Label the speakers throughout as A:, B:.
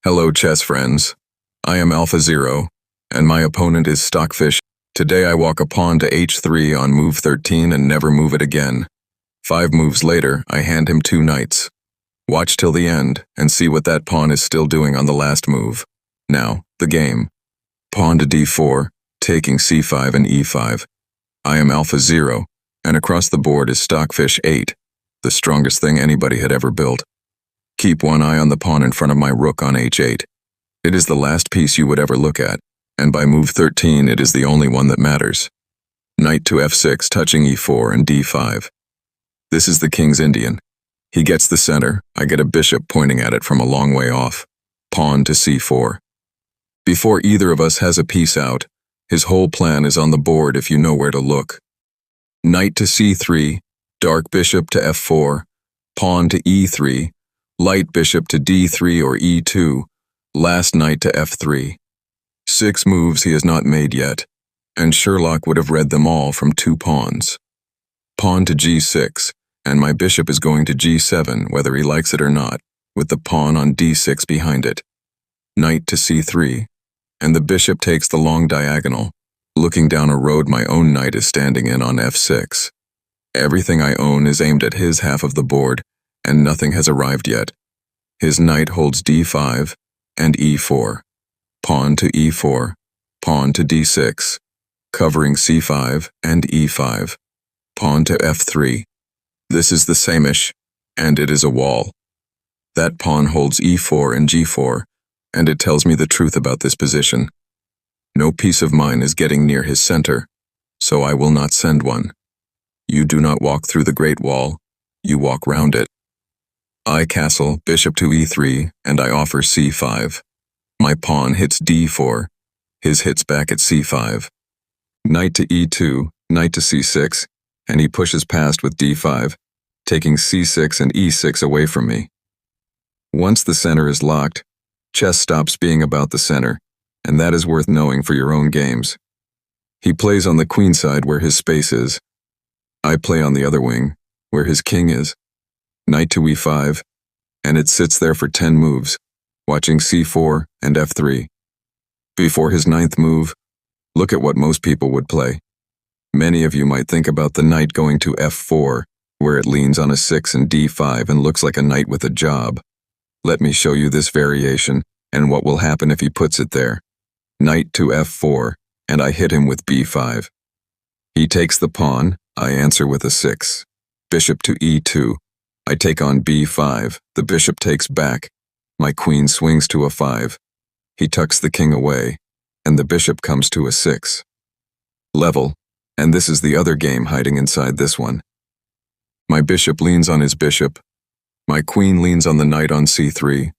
A: Hello chess friends, I am AlphaZero, and my opponent is Stockfish. Today I walk a pawn to h3 on move 13 and never move it again. 5 moves later, I hand him 2 knights. Watch till the end, and see what that pawn is still doing on the last move. Now, the game. Pawn to d4, taking c5 and e5. I am AlphaZero, and across the board is Stockfish 8, the strongest thing anybody had ever built. Keep one eye on the pawn in front of my rook on h8. It is the last piece you would ever look at, and by move 13 it is the only one that matters. Knight to f6 touching e4 and d5. This is the king's Indian. He gets the center, I get a bishop pointing at it from a long way off. Pawn to c4. Before either of us has a piece out, his whole plan is on the board if you know where to look. Knight to c3, dark bishop to f4, pawn to e3, light bishop to d3 or e2, last knight to f3. 6 moves he has not made yet, and Sherlock would have read them all from 2 pawns. Pawn to g6, and my bishop is going to g7 whether he likes it or not, with the pawn on d6 behind it. Knight to c3, and the bishop takes the long diagonal, looking down a road my own knight is standing in on f6. Everything I own is aimed at his half of the board, and nothing has arrived yet. His knight holds d5 and e4, pawn to e4, pawn to d6, covering c5 and e5, pawn to f3. This is the same-ish, and it is a wall. That pawn holds e4 and g4, and it tells me the truth about this position. No piece of mine is getting near his center, so I will not send one. You do not walk through the Great Wall, you walk round it. I castle, bishop to e3, and I offer c5. My pawn hits d4, his hits back at c5. Knight to e2, knight to c6, and he pushes past with d5, taking c6 and e6 away from me. Once the center is locked, chess stops being about the center, and that is worth knowing for your own games. He plays on the queen side where his space is. I play on the other wing, where his king is. Knight to e5, and it sits there for 10 moves, watching c4 and f3. Before his 9th move, look at what most people would play. Many of you might think about the knight going to f4, where it leans on a 6 and d5 and looks like a knight with a job. Let me show you this variation, and what will happen if he puts it there. Knight to f4, and I hit him with b5. He takes the pawn, I answer with a 6. Bishop to e2. I take on b5, the bishop takes back. My queen swings to a 5. He tucks the king away, and the bishop comes to a 6. Level, and this is the other game hiding inside this one. My bishop leans on his bishop. My queen leans on the knight on c3.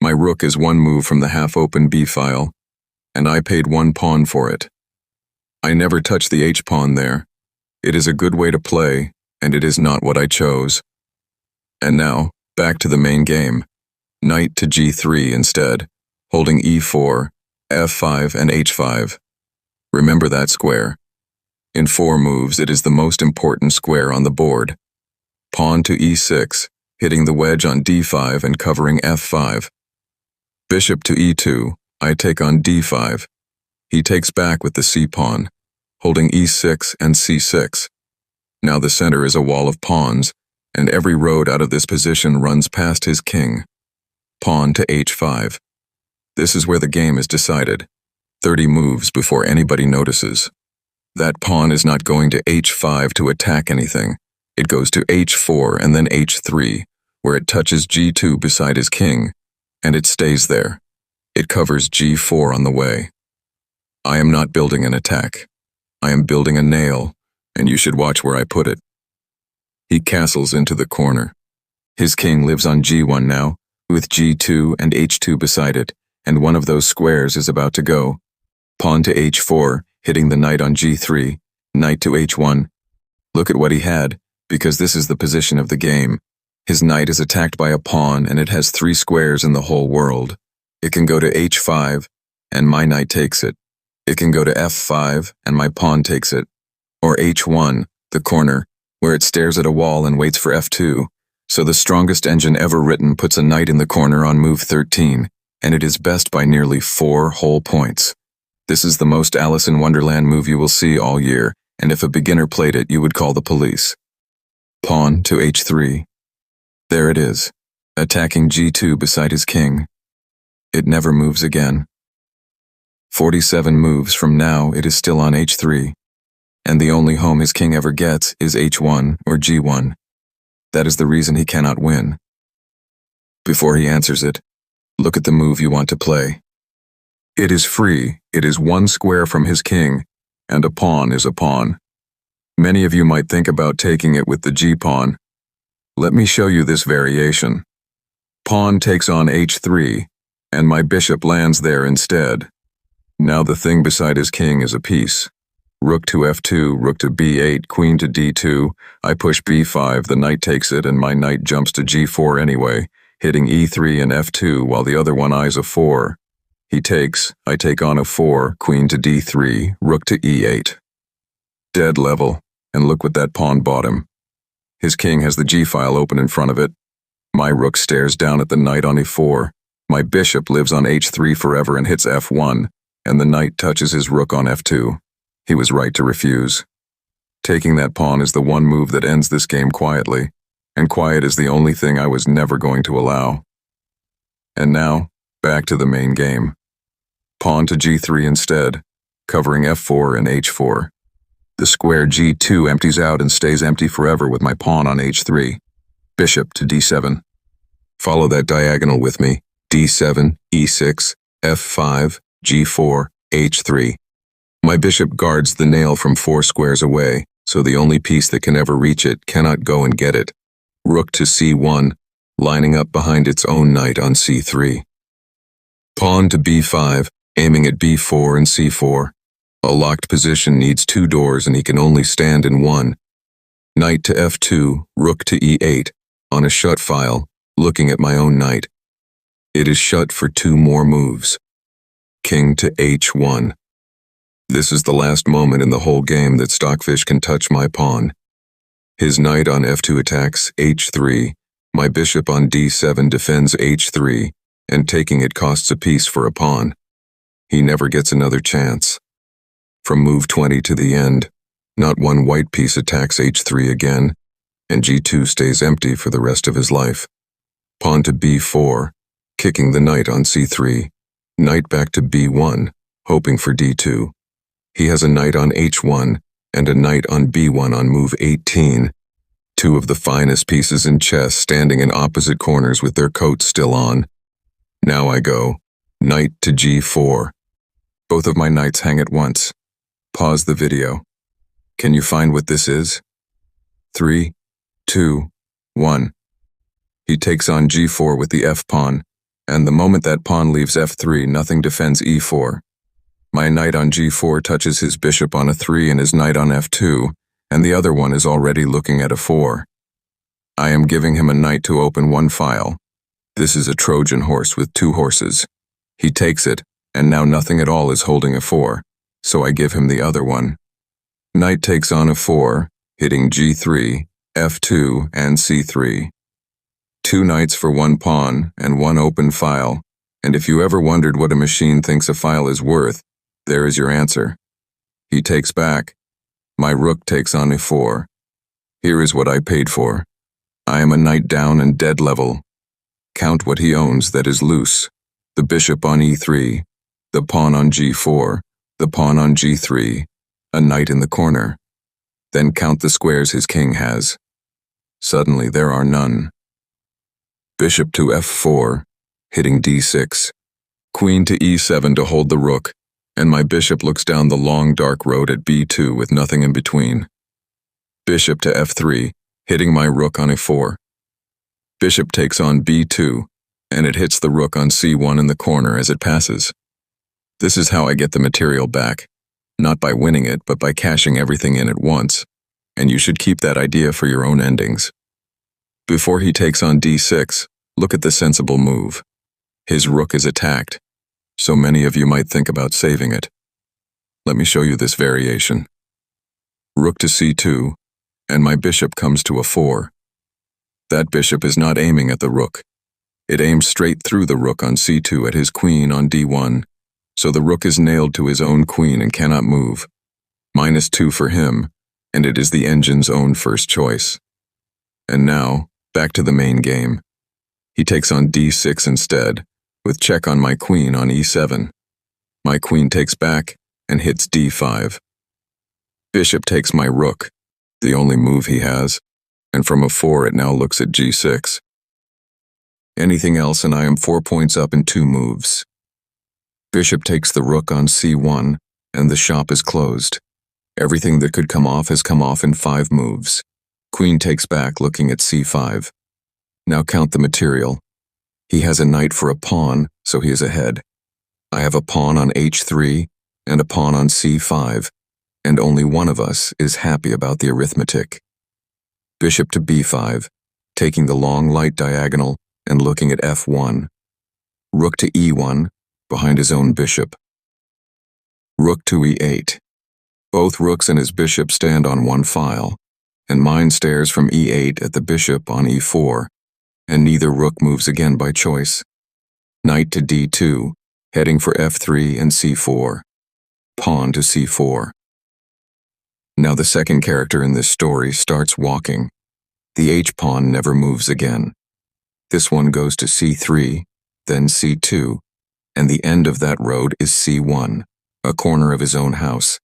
A: My rook is 1 move from the half-open b-file, and I paid 1 pawn for it. I never touch the h-pawn there. It is a good way to play, and it is not what I chose. And now, back to the main game. Knight to g3 instead, holding e4, f5 and h5. Remember that square. In 4 moves it is the most important square on the board. Pawn to e6, hitting the wedge on d5 and covering f5. Bishop to e2, I take on d5. He takes back with the c-pawn, holding e6 and c6. Now the center is a wall of pawns, and every road out of this position runs past his king. Pawn to h5. This is where the game is decided. 30 moves before anybody notices. That pawn is not going to h5 to attack anything. It goes to h4 and then h3, where it touches g2 beside his king, and it stays there. It covers g4 on the way. I am not building an attack. I am building a nail, and you should watch where I put it. He castles into the corner. His king lives on g1 now, with g2 and h2 beside it, and one of those squares is about to go. Pawn to h4, hitting the knight on g3, knight to h1. Look at what he had, because this is the position of the game. His knight is attacked by a pawn, and it has 3 squares in the whole world. It can go to h5, and my knight takes it. It can go to f5, and my pawn takes it. Or h1, the corner, where it stares at a wall and waits for f2. So the strongest engine ever written puts a knight in the corner on move 13. and it is best by nearly 4 whole points. This is the most Alice in Wonderland move you will see all year, and if a beginner played it, you would call the police. Pawn to h3. There it is, attacking g2 beside his king. It never moves again. 47 moves from now, it is still on h3, and the only home his king ever gets is h1 or g1. That is the reason he cannot win. Before he answers it, look at the move you want to play. It is free, it is 1 square from his king, and a pawn is a pawn. Many of you might think about taking it with the g-pawn. Let me show you this variation. Pawn takes on h3, and my bishop lands there instead. Now the thing beside his king is a piece. Rook to f2, rook to b8, queen to d2, I push b5, the knight takes it, and my knight jumps to g4 anyway, hitting e3 and f2 while the other one eyes a 4. He takes, I take on a 4, queen to d3, rook to e8. Dead level, and look what that pawn bought him. His king has the g-file open in front of it. My rook stares down at the knight on e4. My bishop lives on h3 forever and hits f1, and the knight touches his rook on f2. He was right to refuse. Taking that pawn is the one move that ends this game quietly, and quiet is the only thing I was never going to allow. And now, back to the main game. Pawn to g3 instead, covering f4 and h4. The square g2 empties out and stays empty forever with my pawn on h3. Bishop to d7. Follow that diagonal with me. d7, e6, f5, g4, h3. My bishop guards the nail from 4 squares away, so the only piece that can ever reach it cannot go and get it. Rook to c1, lining up behind its own knight on c3. Pawn to b5, aiming at b4 and c4. A locked position needs 2 doors and he can only stand in one. Knight to f2, rook to e8, on a shut file, looking at my own knight. It is shut for 2 more moves. King to h1. This is the last moment in the whole game that Stockfish can touch my pawn. His knight on f2 attacks h3, my bishop on d7 defends h3, and taking it costs a piece for a pawn. He never gets another chance. From move 20 to the end, not one white piece attacks h3 again, and g2 stays empty for the rest of his life. Pawn to b4, kicking the knight on c3, knight back to b1, hoping for d2. He has a knight on h1 and a knight on b1 on move 18, 2 of the finest pieces in chess standing in opposite corners with their coats still on. Now I go, knight to g4. Both of my knights hang at once. Pause the video. Can you find what this is? 3, 2, 1. He takes on g4 with the f-pawn, and the moment that pawn leaves f3, nothing defends e4. My knight on g4 touches his bishop on a 3 and his knight on f2, and the other one is already looking at a 4. I am giving him a knight to open 1 file. This is a Trojan horse with 2 horses. He takes it, and now nothing at all is holding a 4, so I give him the other one. Knight takes on a 4, hitting g3, f2, and c3. 2 knights for 1 pawn and 1 open file, and if you ever wondered what a machine thinks a file is worth, there is your answer. He takes back. My rook takes on e4. Here is what I paid for. I am a knight down and dead level. Count what he owns that is loose. The bishop on e3, the pawn on g4, the pawn on g3, a knight in the corner. Then count the squares his king has. Suddenly there are none. Bishop to f4, hitting d6. Queen to e7 to hold the rook, and my bishop looks down the long dark road at b2 with nothing in between. Bishop to f3, hitting my rook on e4. Bishop takes on b2, and it hits the rook on c1 in the corner as it passes. This is how I get the material back, not by winning it, but by cashing everything in at once, and you should keep that idea for your own endings. Before he takes on d6, look at the sensible move. His rook is attacked, so many of you might think about saving it. Let me show you this variation. Rook to c2, and my bishop comes to a 4. That bishop is not aiming at the rook. It aims straight through the rook on c2 at his queen on d1, so the rook is nailed to his own queen and cannot move. -2 for him, and it is the engine's own first choice. And now, back to the main game. He takes on d6 instead, with check on my queen on e7. My queen takes back and hits d5. Bishop takes my rook, the only move he has, and from a 4 it now looks at g6. Anything else and I am 4 points up in 2 moves. Bishop takes the rook on c1, and the shop is closed. Everything that could come off has come off in 5 moves. Queen takes back, looking at c5. Now count the material. He has a knight for a pawn, so he is ahead. I have a pawn on h3 and a pawn on c5, and only one of us is happy about the arithmetic. Bishop to b5, taking the long light diagonal and looking at f1. Rook to e1, behind his own bishop. Rook to e8. Both rooks and his bishop stand on one file, and mine stares from e8 at the bishop on e4, and neither rook moves again by choice. Knight to d2, heading for f3 and c4. Pawn to c4. Now the second character in this story starts walking. The h-pawn never moves again. This one goes to c3, then c2, and the end of that road is c1, a corner of his own house.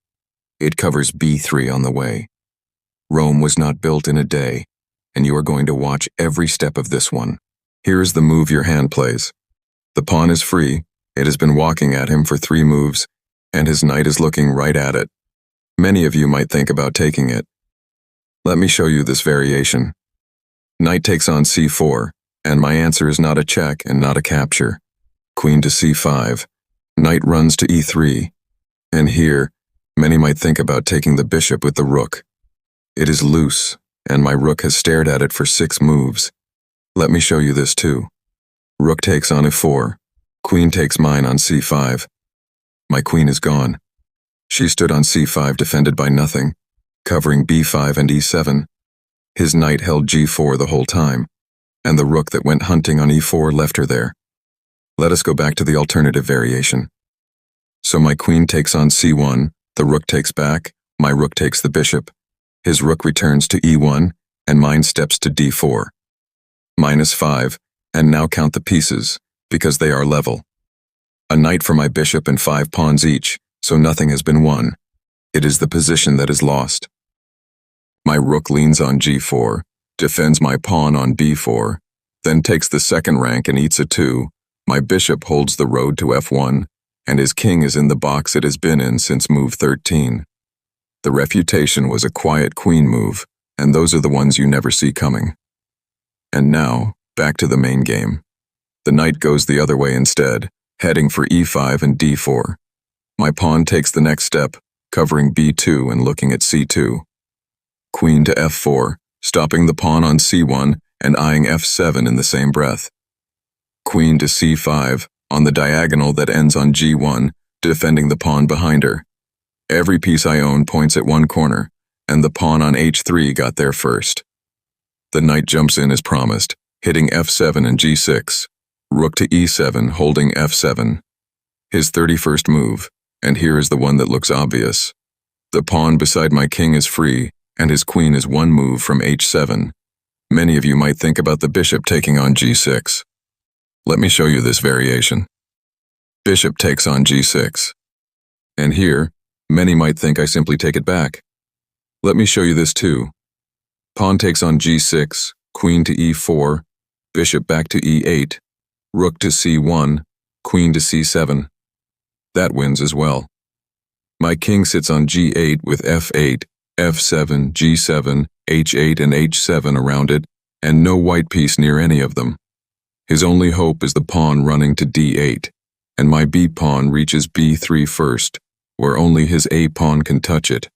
A: It covers b3 on the way. Rome was not built in a day, and you are going to watch every step of this one. Here is the move your hand plays. The pawn is free, it has been walking at him for 3 moves, and his knight is looking right at it. Many of you might think about taking it. Let me show you this variation. Knight takes on c4, and my answer is not a check and not a capture. Queen to c5, knight runs to e3, and here, many might think about taking the bishop with the rook. It is loose, and my rook has stared at it for 6 moves. Let me show you this too. Rook takes on e4, queen takes mine on c5. My queen is gone. She stood on c5 defended by nothing, covering b5 and e7. His knight held g4 the whole time, and the rook that went hunting on e4 left her there. Let us go back to the alternative variation. So my queen takes on c1, the rook takes back, my rook takes the bishop. His rook returns to e1, and mine steps to d4. -5, and now count the pieces, because they are level. A knight for my bishop and 5 pawns each, so nothing has been won. It is the position that is lost. My rook leans on g4, defends my pawn on b4, then takes the second rank and eats a 2. My bishop holds the road to f1, and his king is in the box it has been in since move 13. The refutation was a quiet queen move, and those are the ones you never see coming. And now, back to the main game. The knight goes the other way instead, heading for e5 and d4. My pawn takes the next step, covering b2 and looking at c2. Queen to f4, stopping the pawn on c1 and eyeing f7 in the same breath. Queen to c5, on the diagonal that ends on g1, defending the pawn behind her. Every piece I own points at one corner, and the pawn on h3 got there first. The knight jumps in as promised, hitting f7 and g6. Rook to e7, holding f7. His 31st move, and here is the one that looks obvious. The pawn beside my king is free, and his queen is 1 move from h7. Many of you might think about the bishop taking on g6. Let me show you this variation. Bishop takes on g6. And here, many might think I simply take it back. Let me show you this too. Pawn takes on g6, queen to e4, bishop back to e8, rook to c1, queen to c7. That wins as well. My king sits on g8 with f8, f7, g7, h8 and h7 around it, and no white piece near any of them. His only hope is the pawn running to d8, and my b-pawn reaches b3 first, where only his a-pawn can touch it.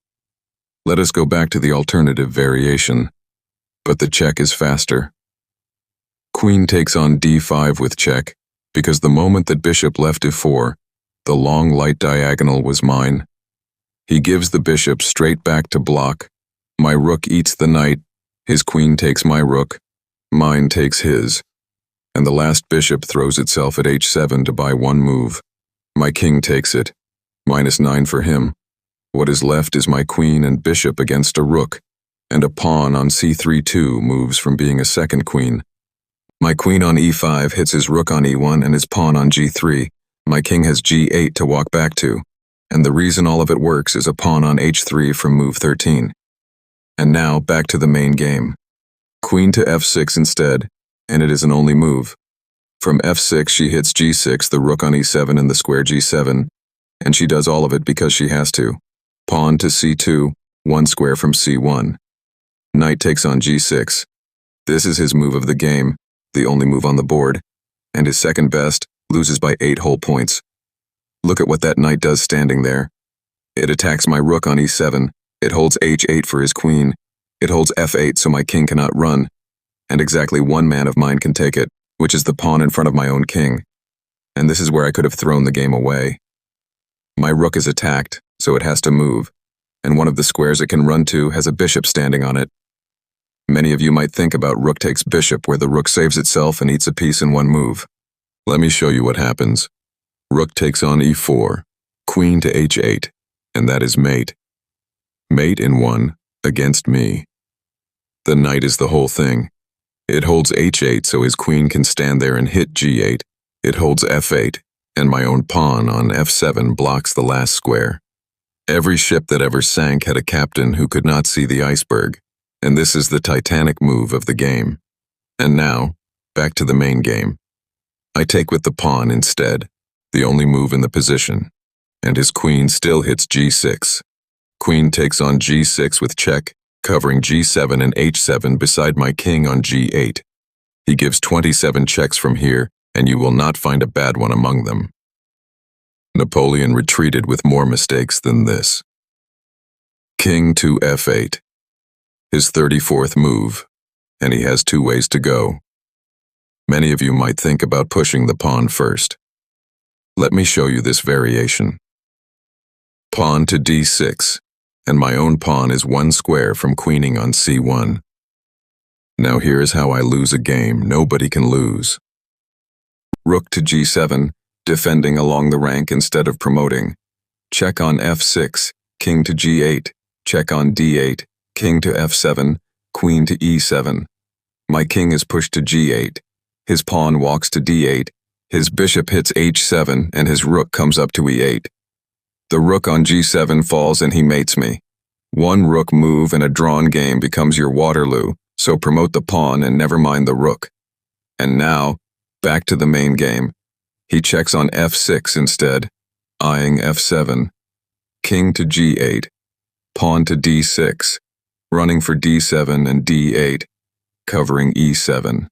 A: Let us go back to the alternative variation, but the check is faster. Queen takes on d5 with check, because the moment that bishop left e4, the long light diagonal was mine. He gives the bishop straight back to block. My rook eats the knight, his queen takes my rook, mine takes his. and the last bishop throws itself at h7 to buy one move. My king takes it. -9 for him. What is left is my queen and bishop against a rook, and a pawn on c3-2 moves from being a second queen. My queen on e5 hits his rook on e1 and his pawn on g3. My king has g8 to walk back to, and the reason all of it works is a pawn on h3 from move 13. And now, back to the main game. Queen to f6 instead, and it is an only move. From f6 she hits g6, the rook on e7 and the square g7, and she does all of it because she has to. Pawn to c2, one square from c1. Knight takes on g6. This is his move of the game, the only move on the board, and his second best, loses by 8 whole points. Look at what that knight does standing there. It attacks my rook on e7, it holds h8 for his queen, it holds f8 so my king cannot run, and exactly one man of mine can take it, which is the pawn in front of my own king. And this is where I could have thrown the game away. My rook is attacked, so it has to move, and one of the squares it can run to has a bishop standing on it. Many of you might think about rook takes bishop, where the rook saves itself and eats a piece in one move. Let me show you what happens. Rook takes on e4, queen to h8, and that is mate. Mate in 1 against me. The knight is the whole thing. It holds h8 so his queen can stand there and hit g8. It holds f8, and my own pawn on f7 blocks the last square. Every ship that ever sank had a captain who could not see the iceberg, and this is the Titanic move of the game. And now, back to the main game. I take with the pawn instead, the only move in the position, and his queen still hits g6. Queen takes on g6 with check, covering g7 and h7 beside my king on g8. He gives 27 checks from here, and you will not find a bad one among them. Napoleon retreated with more mistakes than this. King to f8. His 34th move, and he has 2 ways to go. Many of you might think about pushing the pawn first. Let me show you this variation. Pawn to d6, and my own pawn is 1 square from queening on c1. Now here is how I lose a game nobody can lose. Rook to g7, defending along the rank instead of promoting. Check on f6, king to g8, check on d8, king to f7, queen to e7. My king is pushed to g8. His pawn walks to d8. His bishop hits h7 and his rook comes up to e8. The rook on g7 falls and he mates me. One rook move in a drawn game becomes your Waterloo, so promote the pawn and never mind the rook. And now, back to the main game. He checks on f6 instead, eyeing f7. King to g8, pawn to d6, running for d7 and d8, covering e7.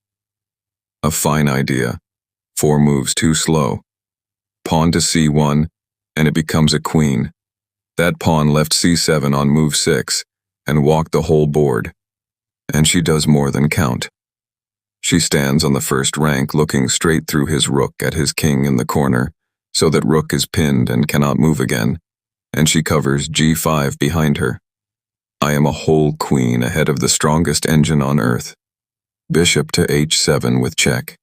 A: A fine idea. 4 moves too slow. Pawn to c1, and it becomes a queen. That pawn left c7 on move 6, and walked the whole board. And she does more than count. She stands on the first rank looking straight through his rook at his king in the corner, so that rook is pinned and cannot move again, and she covers g5 behind her. I am a whole queen ahead of the strongest engine on earth. Bishop to h7 with check.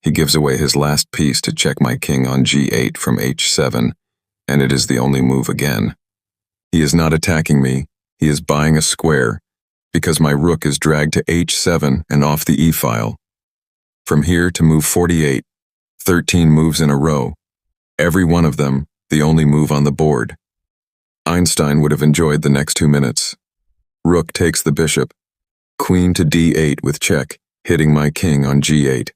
A: He gives away his last piece to check my king on g8 from h7, and it is the only move again. He is not attacking me, he is buying a square, because my rook is dragged to h7 and off the e-file. From here to move 48, 13 moves in a row. Every one of them, the only move on the board. Einstein would have enjoyed the next 2 minutes. Rook takes the bishop. Queen to d8 with check, hitting my king on g8.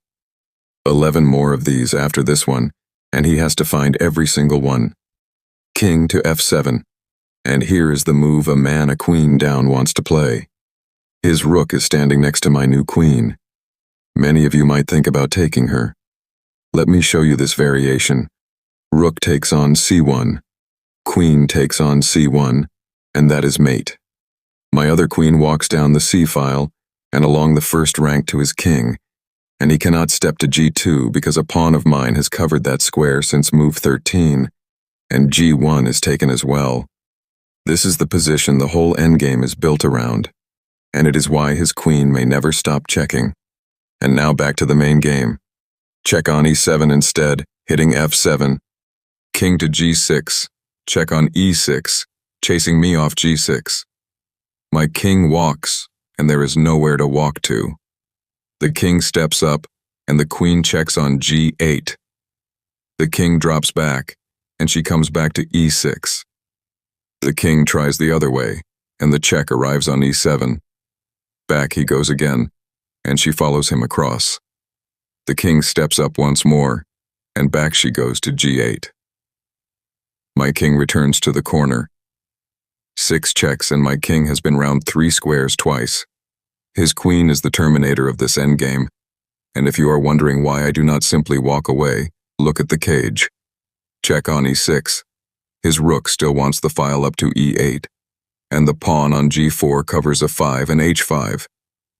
A: 11 more of these after this one, and he has to find every single one. King to f7, and here is the move a man a queen down wants to play. His rook is standing next to my new queen. Many of you might think about taking her. Let me show you this variation. Rook takes on c1, queen takes on c1, and that is mate. My other queen walks down the c-file and along the first rank to his king, and he cannot step to g2 because a pawn of mine has covered that square since move 13, and g1 is taken as well. This is the position the whole endgame is built around, and it is why his queen may never stop checking. and now back to the main game. Check on e7 instead, hitting f7. King to g6, check on e6, chasing me off g6. My king walks, and there is nowhere to walk to. The king steps up, and the queen checks on g8. The king drops back, and she comes back to e6. The king tries the other way, and the check arrives on e7. Back he goes again, and she follows him across. The king steps up once more, and back she goes to g8. My king returns to the corner. 6 checks, and my king has been round 3 squares twice. His queen is the terminator of this endgame, and if you are wondering why I do not simply walk away, look at the cage. Check on e6. His rook still wants the file up to e8, and the pawn on g4 covers a5 and h5,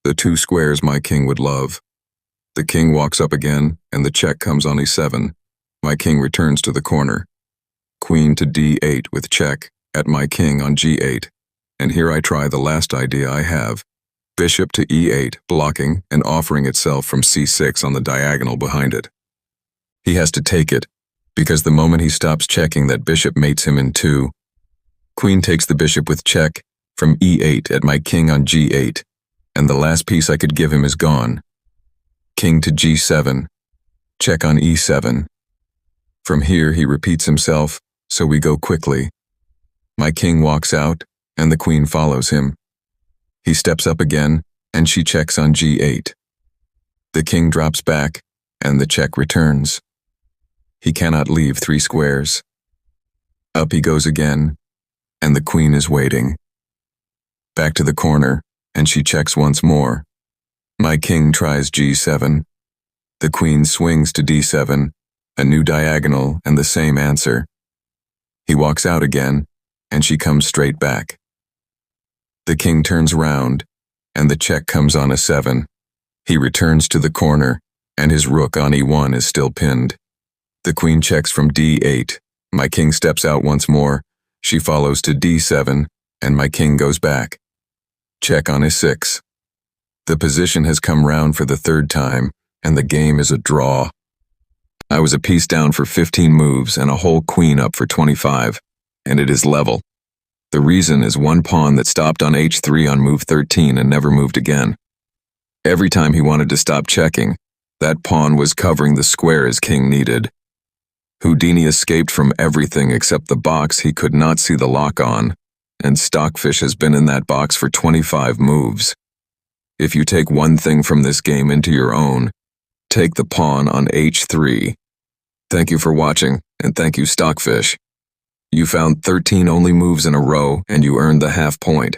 A: the 2 squares my king would love. The king walks up again, and the check comes on e7. My king returns to the corner. Queen to d8 with check at my king on g8, and here I try the last idea I have. Bishop to e8, blocking and offering itself from c6 on the diagonal behind it. He has to take it, because the moment he stops checking, that bishop mates him in 2. Queen takes the bishop with check from e8 at my king on g8, and the last piece I could give him is gone. King to g7, check on e7. From here he repeats himself, so we go quickly. My king walks out, and the queen follows him. He steps up again, and she checks on g8. The king drops back, and the check returns. He cannot leave 3 squares. Up he goes again, and the queen is waiting. Back to the corner, and she checks once more. My king tries g7. The queen swings to d7, a new diagonal and the same answer. He walks out again, and she comes straight back. The king turns round, and the check comes on a7. He returns to the corner, and his rook on e1 is still pinned. The queen checks from d8. My king steps out once more. She follows to d7, and my king goes back. Check on e6. The position has come round for the 3rd time, and the game is a draw. I was a piece down for 15 moves and a whole queen up for 25, and it is level. The reason is one pawn that stopped on h3 on move 13 and never moved again. Every time he wanted to stop checking, that pawn was covering the square his king needed. Houdini escaped from everything except the box he could not see the lock on, and Stockfish has been in that box for 25 moves. If you take one thing from this game into your own, take the pawn on h3. Thank you for watching, and thank you, Stockfish. You found 13 only moves in a row, and you earned the half point.